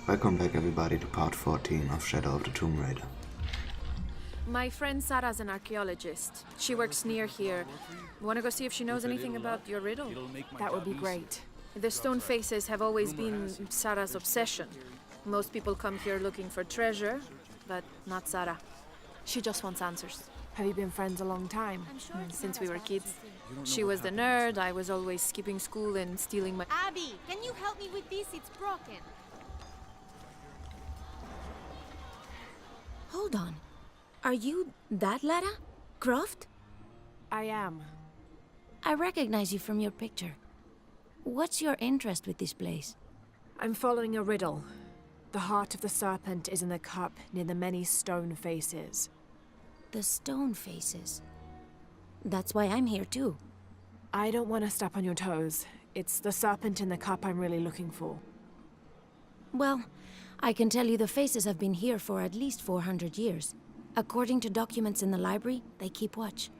Welcome back everybody to part 14 of Shadow of the Tomb Raider. My friend Sarah's an archaeologist. She works near here. Wanna go see if she knows anything about your riddle? That would be great. The stone faces have always been Sarah's obsession. Most people come here looking for treasure, but not Sarah. She just wants answers. Have you been friends a long time? Since we were kids. She was the nerd, I was always skipping school and stealing my... Abby, can you help me with this? It's broken. Hold on. Are you that Lara? Croft? I am. I recognize you from your picture. What's your interest with this place? I'm following a riddle. The heart of the serpent is in the cup near the many stone faces. The stone faces. That's why I'm here too. I don't want to step on your toes. It's the serpent in the cup I'm really looking for. Well, I can tell you the faces have been here for at least 400 years. According to documents in the library, they keep watch.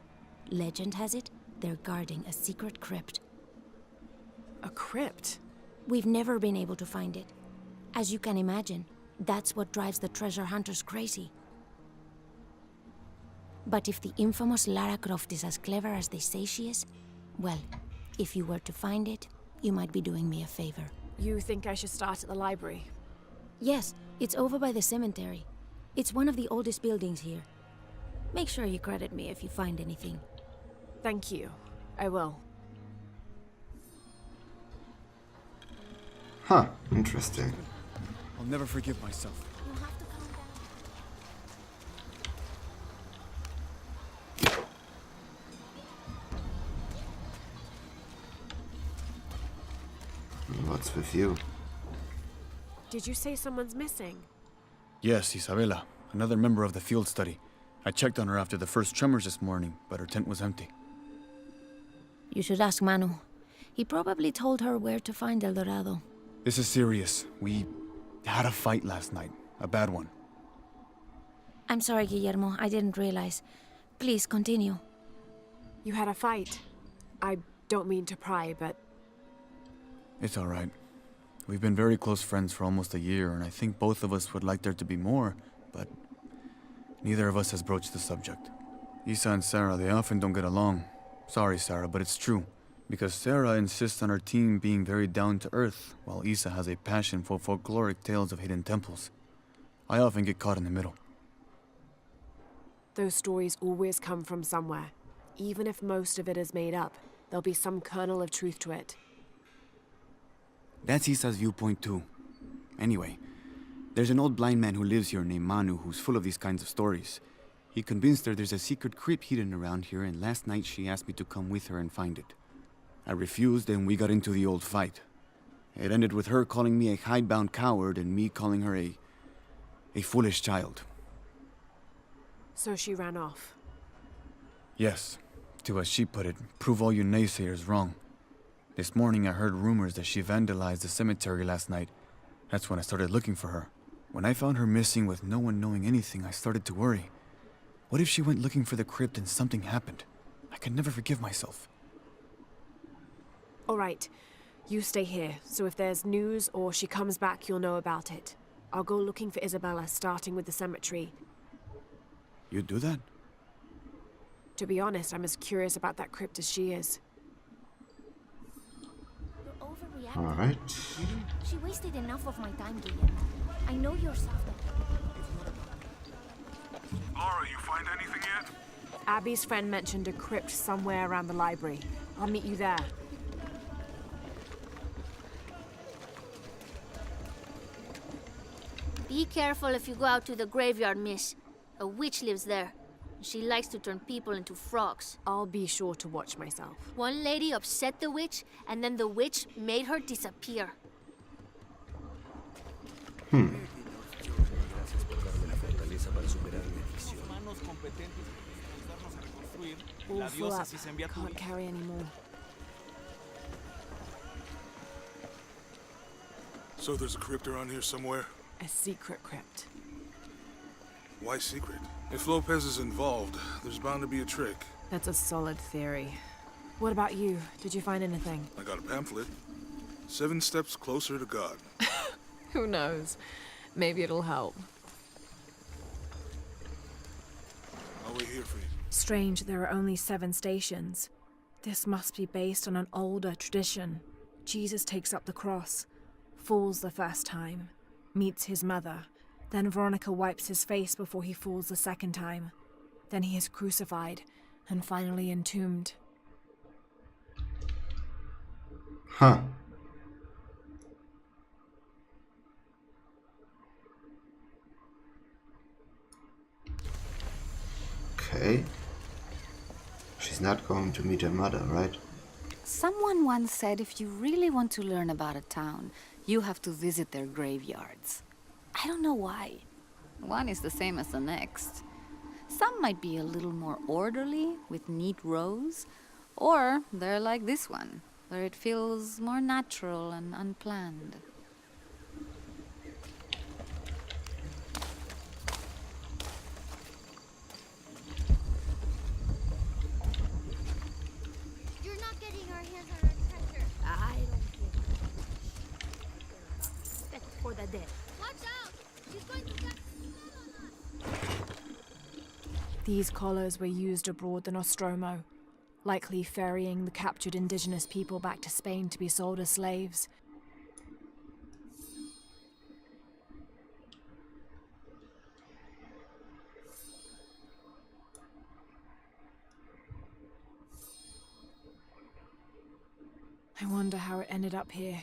Legend has it, they're guarding a secret crypt. A crypt? We've never been able to find it. As you can imagine, that's what drives the treasure hunters crazy. But if the infamous Lara Croft is as clever as they say she is, well, if you were to find it, you might be doing me a favor. You think I should start at the library? Yes, it's over by the cemetery. It's one of the oldest buildings here. Make sure you credit me if you find anything. Thank you. I will. Huh, interesting. I'll never forgive myself. What's with you? Did you say someone's missing? Yes, Isabela, another member of the field study. I checked on her after the first tremors this morning, but her tent was empty. You should ask Manu. He probably told her where to find El Dorado. This is serious. We had a fight last night. A bad one. I'm sorry, Guillermo. I didn't realize. Please, continue. You had a fight. I don't mean to pry, but... It's all right. We've been very close friends for almost a year, and I think both of us would like there to be more, but neither of us has broached the subject. Isa and Sarah, they often don't get along. Sorry, Sarah, but it's true. Because Sarah insists on her team being very down-to-earth, while Isa has a passion for folkloric tales of hidden temples. I often get caught in the middle. Those stories always come from somewhere. Even if most of it is made up, there'll be some kernel of truth to it. That's Isa's viewpoint too. Anyway, there's an old blind man who lives here named Manu who's full of these kinds of stories. He convinced her there's a secret crypt hidden around here, and last night she asked me to come with her and find it. I refused, and we got into the old fight. It ended with her calling me a hidebound coward and me calling her a foolish child. So she ran off. Yes, to as she put it, prove all you naysayers wrong. This morning I heard rumors that she vandalized the cemetery last night. That's when I started looking for her. When I found her missing with no one knowing anything, I started to worry. What if she went looking for the crypt and something happened? I could never forgive myself. All right. You stay here, so if there's news or she comes back, you'll know about it. I'll go looking for Isabela, starting with the cemetery. You do that? To be honest, I'm as curious about that crypt as she is. You're overreacting. Alright. She wasted enough of my time, Guillermo. I know you're soft. Laura, you find anything yet? Abby's friend mentioned a crypt somewhere around the library. I'll meet you there. Be careful if you go out to the graveyard, miss. A witch lives there. She likes to turn people into frogs. I'll be sure to watch myself. One lady upset the witch, and then the witch made her disappear. All full up. Can't carry anymore. So there's a crypt around here somewhere? A secret crypt. Why secret? If Lopez is involved, there's bound to be a trick. That's a solid theory. What about you? Did you find anything? I got a pamphlet. 7 Steps Closer to God. Who knows? Maybe it'll help. I'll wait here for you. Strange there are only 7 stations. This must be based on an older tradition. Jesus takes up the cross, falls the first time, meets his mother. Then Veronica wipes his face before he falls the second time. Then he is crucified and finally entombed. Huh. Okay. She's not going to meet her mother, right? Someone once said if you really want to learn about a town, you have to visit their graveyards. I don't know why. One is the same as the next. Some might be a little more orderly, with neat rows, or they're like this one, where it feels more natural and unplanned. You're not getting our hands on our treasure. I don't give respect for the dead. Watch out! She's going to get on us. These collars were used abroad the Nostromo, likely ferrying the captured indigenous people back to Spain to be sold as slaves. I wonder how it ended up here.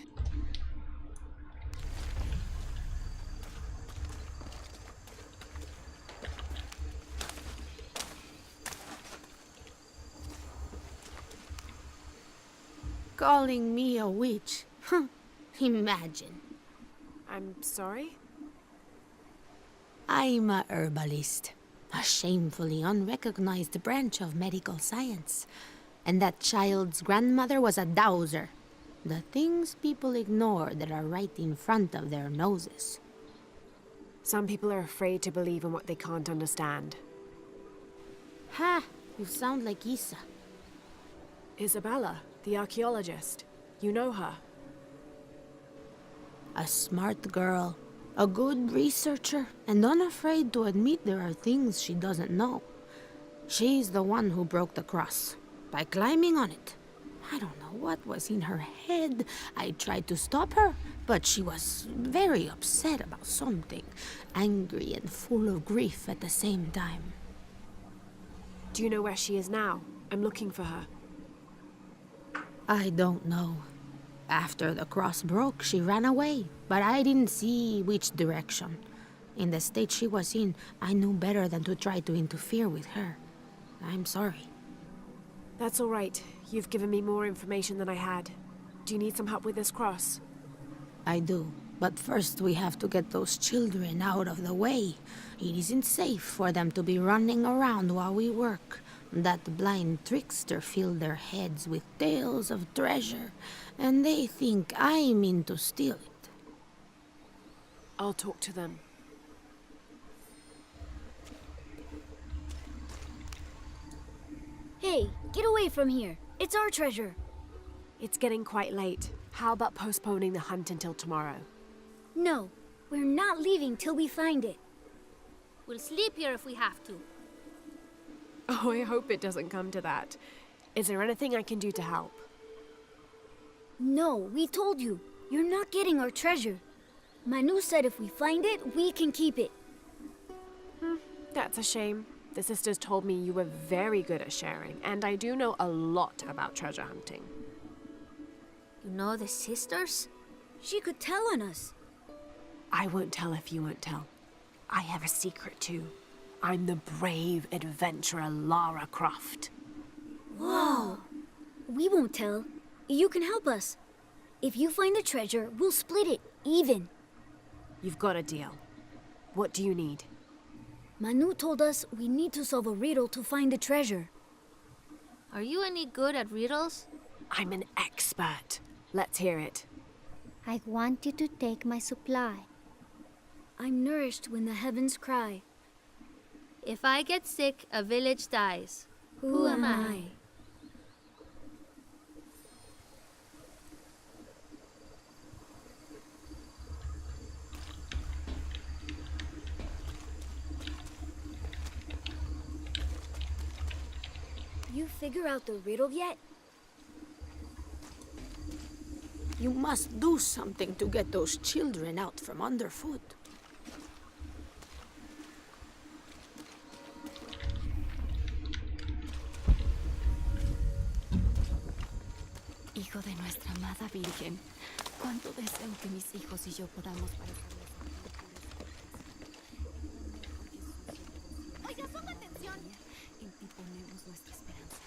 Calling me a witch? Huh. Imagine. I'm sorry? I'm a herbalist, a shamefully unrecognized branch of medical science. And that child's grandmother was a dowser. The things people ignore that are right in front of their noses. Some people are afraid to believe in what they can't understand. Ha! You sound like Isa. Isabella, the archaeologist. You know her. A smart girl, a good researcher, and unafraid to admit there are things she doesn't know. She's the one who broke the cross, by climbing on it. I don't know what was in her head. I tried to stop her, but she was very upset about something, angry and full of grief at the same time. Do you know where she is now? I'm looking for her. I don't know. After the cross broke, she ran away, but I didn't see which direction. In the state she was in, I knew better than to try to interfere with her. I'm sorry. That's all right. You've given me more information than I had. Do you need some help with this cross? I do. But first we have to get those children out of the way. It isn't safe for them to be running around while we work. That blind trickster filled their heads with tales of treasure, and they think I mean to steal it. I'll talk to them. Hey, get away from here. It's our treasure. It's getting quite late. How about postponing the hunt until tomorrow? No, we're not leaving till we find it. We'll sleep here if we have to. Oh, I hope it doesn't come to that. Is there anything I can do to help? No, we told you. You're not getting our treasure. Manu said if we find it, we can keep it. That's a shame. The sisters told me you were very good at sharing, and I do know a lot about treasure hunting. You know the sisters? She could tell on us. I won't tell if you won't tell. I have a secret too. I'm the brave adventurer Lara Croft. Whoa! We won't tell. You can help us. If you find the treasure, we'll split it, even. You've got a deal. What do you need? Manu told us we need to solve a riddle to find the treasure. Are you any good at riddles? I'm an expert. Let's hear it. I want you to take my supply. I'm nourished when the heavens cry. If I get sick, a village dies. Who am I? you figure out the riddle yet? You must do something to get those children out from underfoot. Hijo de nuestra amada Virgen, cuánto deseo que mis hijos y yo podamos parecerles. Oiga, ponga atención. En ti ponemos nuestra esperanza.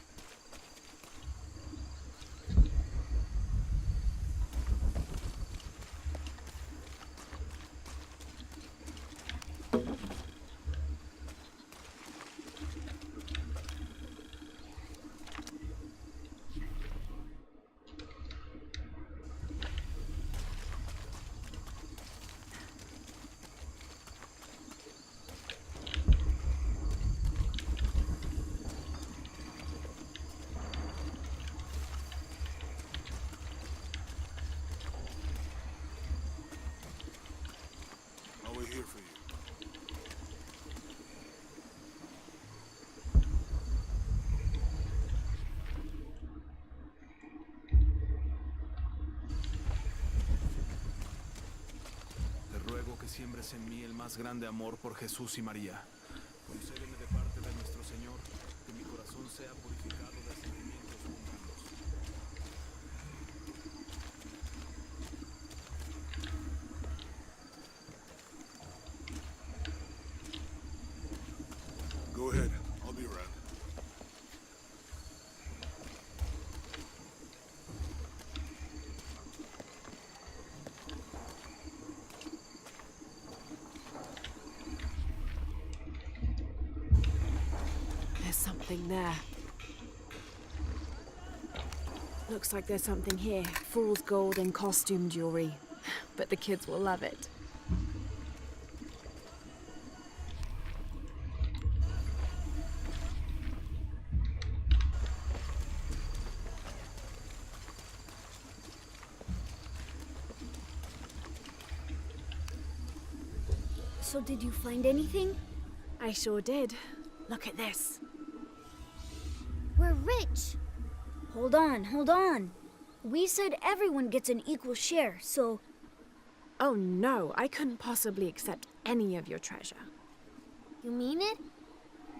We're here for you. Te ruego que siembres en mí el más grande amor por Jesús y María. Concédeme de parte de nuestro Señor que mi corazón sea purificado de sentimientos mundanos. Go ahead. I'll be around. There's something there. Looks like there's something here. Fool's gold and costume jewelry. But the kids will love it. So did you find anything? I sure did. Look at this. We're rich! Hold on, hold on. We said everyone gets an equal share, so... Oh no, I couldn't possibly accept any of your treasure. You mean it?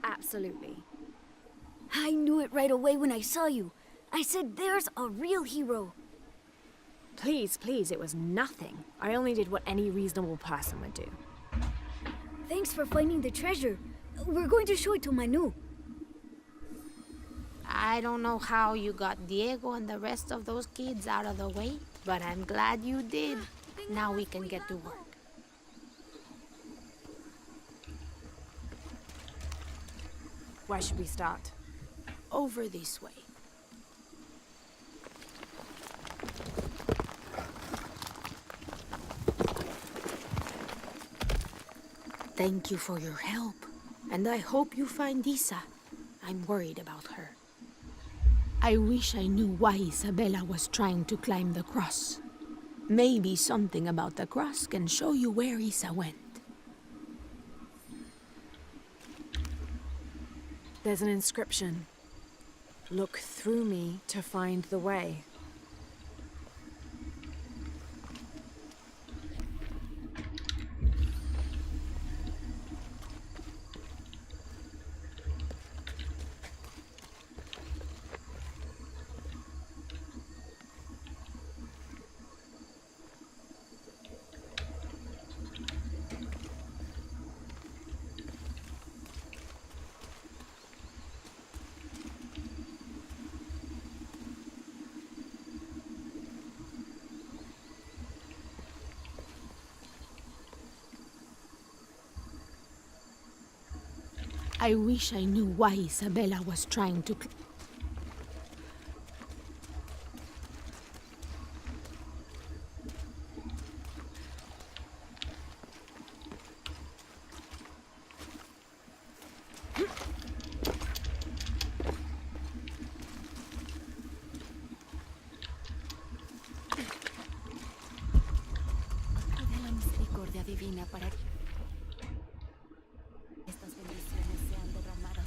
Absolutely. I knew it right away when I saw you. I said there's a real hero. Please, please, it was nothing. I only did what any reasonable person would do. Thanks for finding the treasure. We're going to show it to Manu. I don't know how you got Diego and the rest of those kids out of the way, but I'm glad you did. Now we can get to work. Where should we start? Over this way. Thank you for your help, and I hope you find Isa. I'm worried about her. I wish I knew why Isabella was trying to climb the cross. Maybe something about the cross can show you where Isa went. There's an inscription. Look through me to find the way. I wish I knew why Isabella was trying to... Pide la misericordia divina para que estas bendiciones sean derramadas.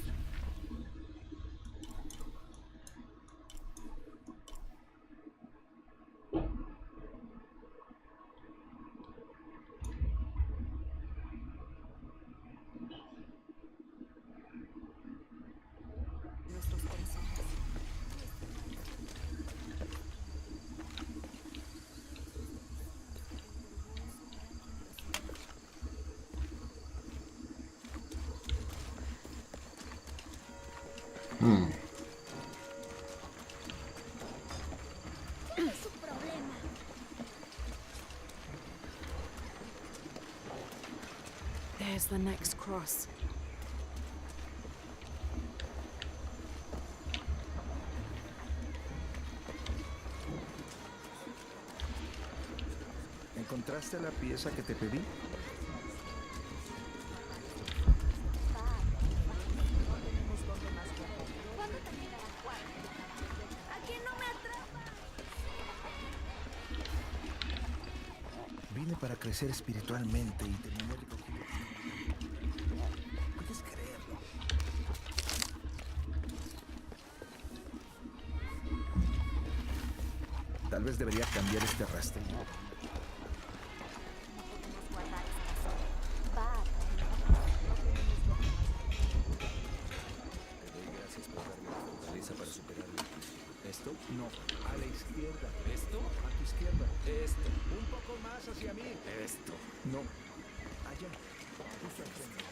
There's the next cross. ¿Encontraste la pieza que te pedí? Vine para crecer espiritualmente y terminé recogiendo. ¿Puedes creerlo? Tal vez debería cambiar este rastrillo. ¿Esto? No, a la izquierda. ¿Esto? A tu izquierda. Esto. Un poco más hacia mí. Esto. No. Allá. Justo al centro.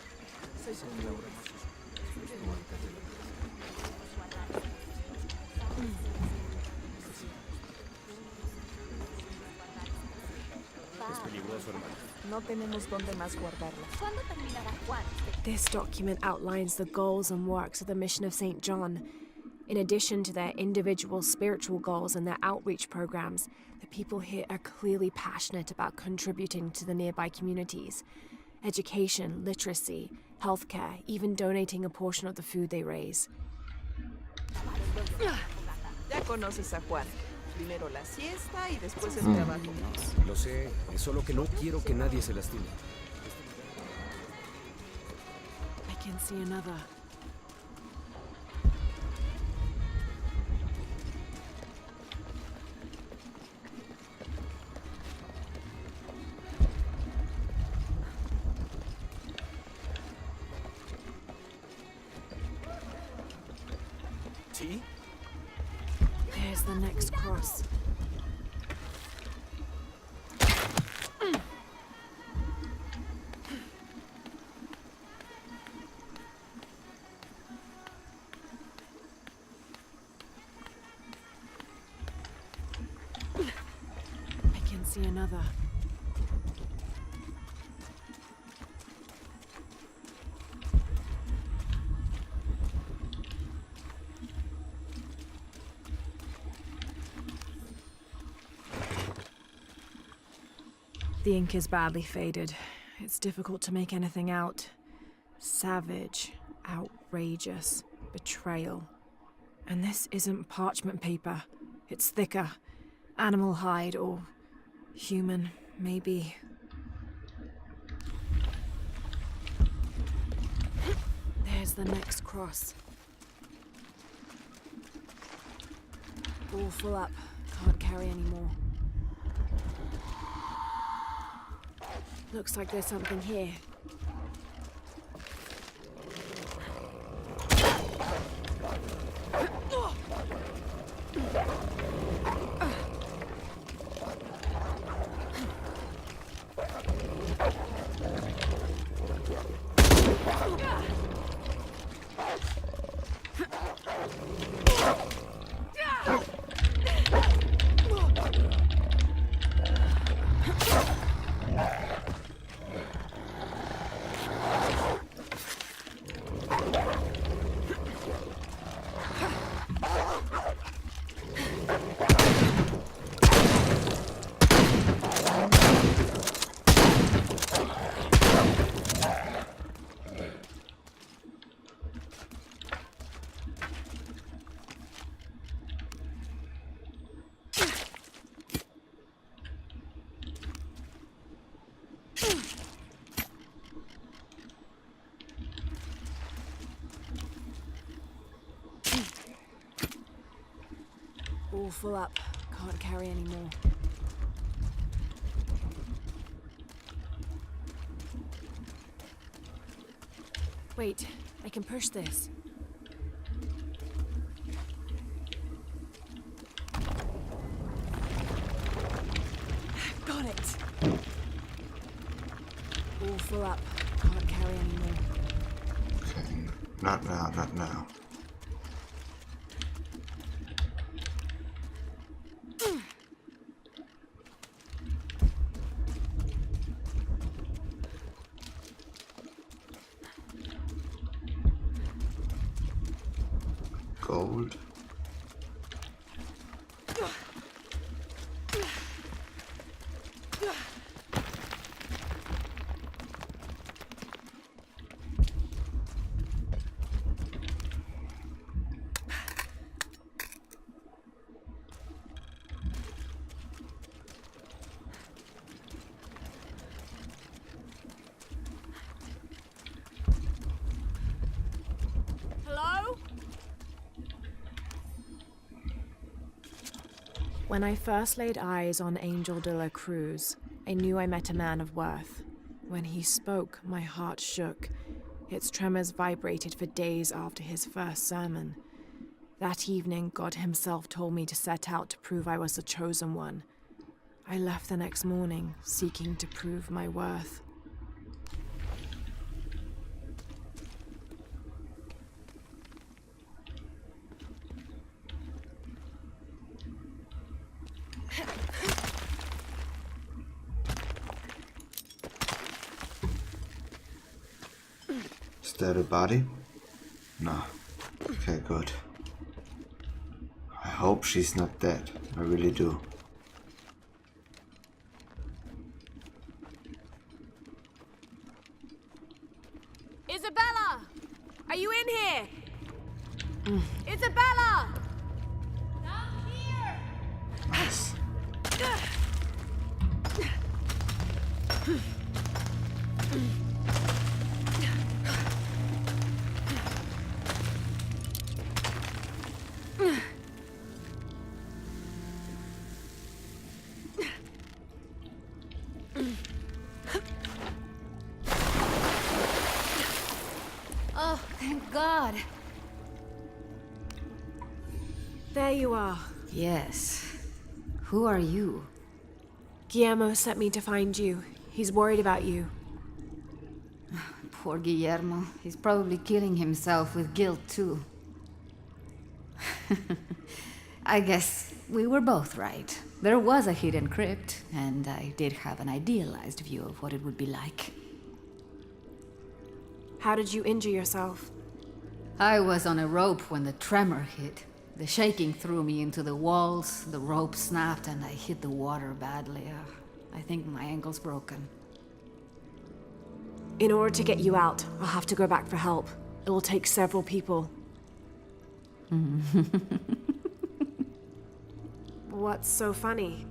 Es peligroso, hermano. No tenemos dónde más guardarla. ¿Cuándo terminará Juan? This document outlines the goals and works of the mission of St. John. In addition to their individual spiritual goals and their outreach programs, the people here are clearly passionate about contributing to the nearby communities. Education, literacy, healthcare, even donating a portion of the food they raise. Ya conoces a Juan. Primero la siesta y después el trabajo. Lo sé, es solo que no quiero que nadie se lastime. I can see another. ¿Sí? There's the next cross. I can see another. The ink is badly faded. It's difficult to make anything out. Savage, outrageous, betrayal. And this isn't parchment paper. It's thicker. Animal hide or human, maybe. There's the next cross. All full up. Can't carry any more. Looks like there's something here. All full up. Can't carry any more. Wait, I can push this. Got it! All full up. Can't carry any more. Okay, not now, not now. gold. When I first laid eyes on Angel de la Cruz, I knew I met a man of worth. When he spoke, my heart shook. Its tremors vibrated for days after his first sermon. That evening, God himself told me to set out to prove I was the chosen one. I left the next morning, seeking to prove my worth. Is that a body? No. Okay, good. I hope she's not dead. I really do. Isabella! Are you in here? Isabella! Down here! Nice. Oh, thank God. There you are. Yes. Who are you? Guillermo sent me to find you. He's worried about you. Poor Guillermo. He's probably killing himself with guilt, too. I guess we were both right. There was a hidden crypt, and I did have an idealized view of what it would be like. How did you injure yourself? I was on a rope when the tremor hit. The shaking threw me into the walls, the rope snapped, and I hit the water badly. I think my ankle's broken. In order to get you out, I'll have to go back for help. It will take several people. What's so funny?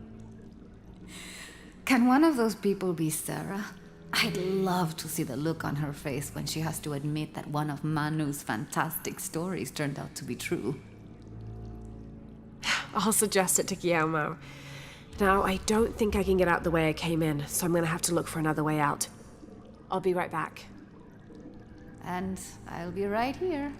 Can one of those people be Sarah? I'd love to see the look on her face when she has to admit that one of Manu's fantastic stories turned out to be true. I'll suggest it to Guillermo. Now, I don't think I can get out the way I came in, so I'm gonna have to look for another way out. I'll be right back. And I'll be right here.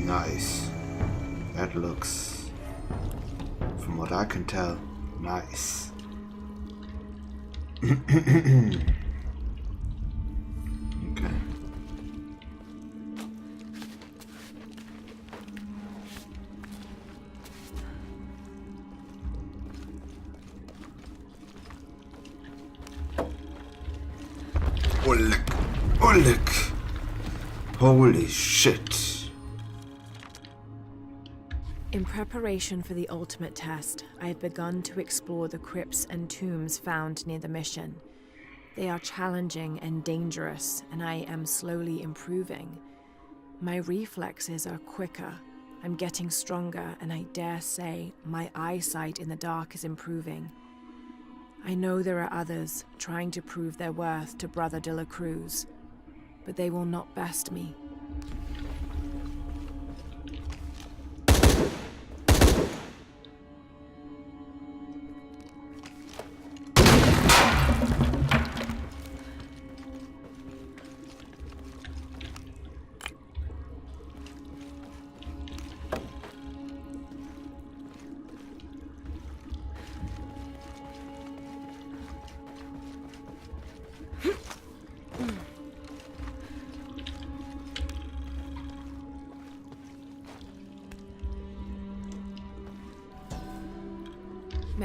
Nice. That looks, from what I can tell, nice. Okay. Oleg. Holy shit. In preparation for the ultimate test, I have begun to explore the crypts and tombs found near the mission. They are challenging and dangerous, and I am slowly improving. My reflexes are quicker, I'm getting stronger, and I dare say my eyesight in the dark is improving. I know there are others trying to prove their worth to Brother de la Cruz, but they will not best me.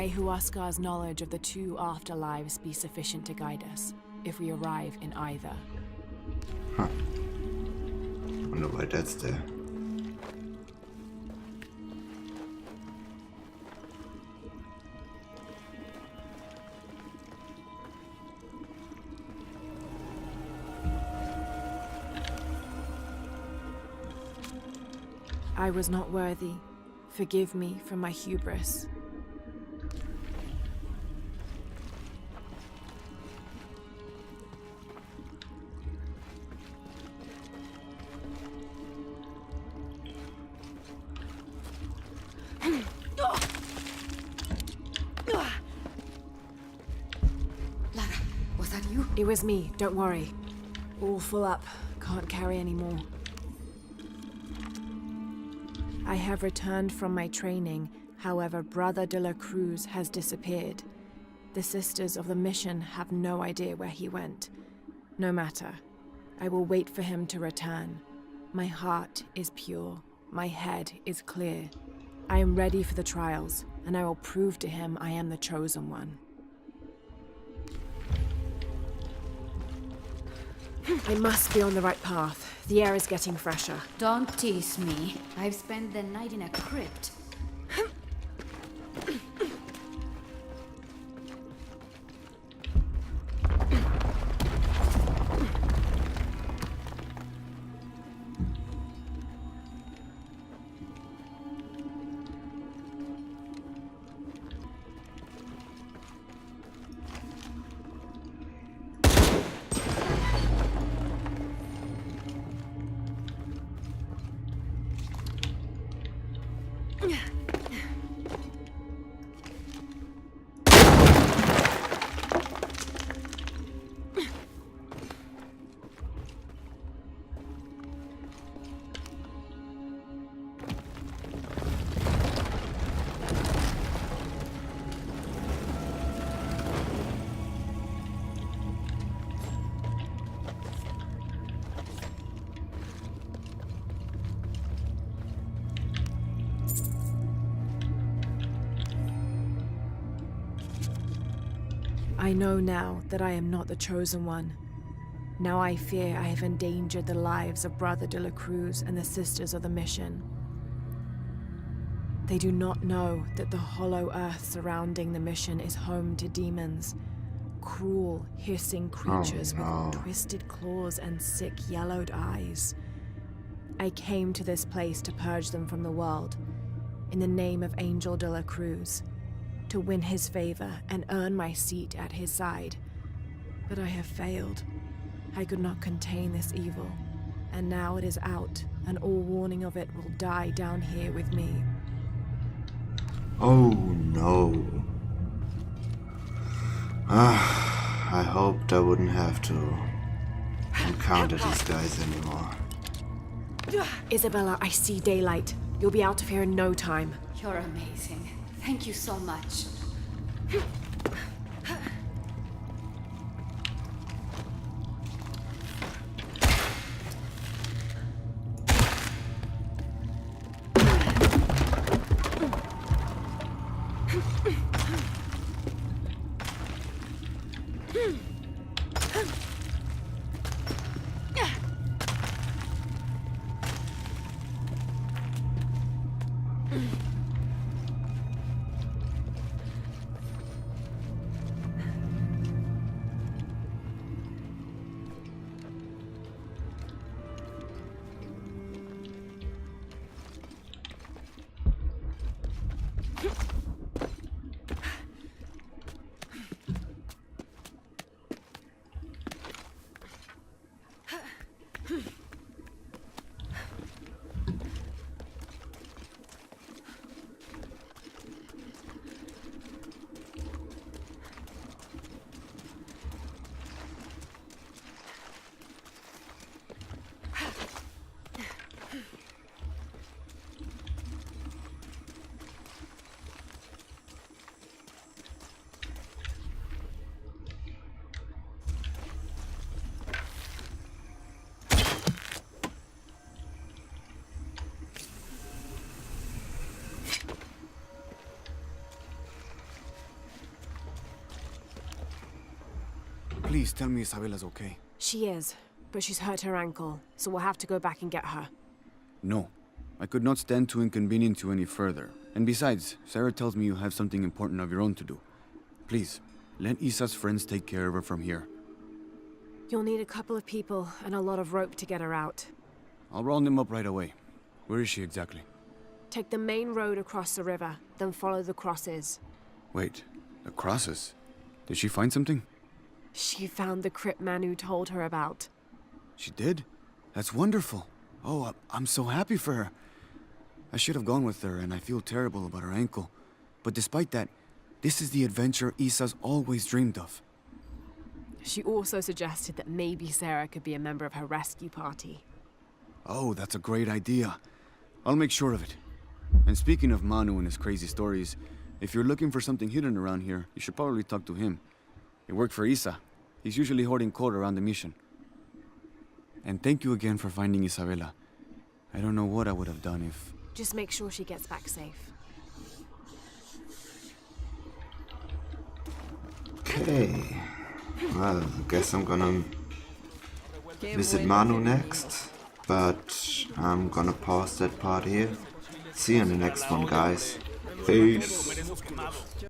May Huascar's knowledge of the two afterlives be sufficient to guide us, if we arrive in either. Huh. Wonder why that's there. I was not worthy. Forgive me for my hubris. Lara, was that you? It was me, don't worry. All full up, can't carry anymore. I have returned from my training, however, Brother de la Cruz has disappeared. The Sisters of the Mission have no idea where he went. No matter. I will wait for him to return. My heart is pure. My head is clear. I am ready for the trials, and I will prove to him I am the chosen one. I must be on the right path. The air is getting fresher. Don't tease me. I've spent the night in a crypt. I know now that I am not the chosen one. Now I fear I have endangered the lives of Brother de la Cruz and the Sisters of the Mission. They do not know that the hollow earth surrounding the mission is home to demons. Cruel, hissing creatures with twisted claws and sick, yellowed eyes. I came to this place to purge them from the world, in the name of Angel de la Cruz, to win his favor and earn my seat at his side. But I have failed. I could not contain this evil, and now it is out, and all warning of it will die down here with me. Oh no. I hoped I wouldn't have to encounter these guys anymore. Isabella, I see daylight. You'll be out of here in no time. You're amazing. Thank you so much. Please tell me Isabella's okay. She is, but she's hurt her ankle, so we'll have to go back and get her. No. I could not stand to inconvenience you any further. And besides, Sarah tells me you have something important of your own to do. Please, let Isa's friends take care of her from here. You'll need a couple of people and a lot of rope to get her out. I'll round them up right away. Where is she exactly? Take the main road across the river, then follow the crosses. Wait, the crosses? Did she find something? She found the crypt Manu told her about. She did? That's wonderful. Oh, I'm so happy for her. I should have gone with her, and I feel terrible about her ankle. But despite that, this is the adventure Isa's always dreamed of. She also suggested that maybe Sarah could be a member of her rescue party. Oh, that's a great idea. I'll make sure of it. And speaking of Manu and his crazy stories, if you're looking for something hidden around here, you should probably talk to him. He worked for Isa. He's usually hoarding coal around the mission. And thank you again for finding Isabella. I don't know what I would have done if... Just make sure she gets back safe. Okay. Well, I guess I'm gonna visit Manu next. But I'm gonna pause that part here. See you in the next one, guys. Peace.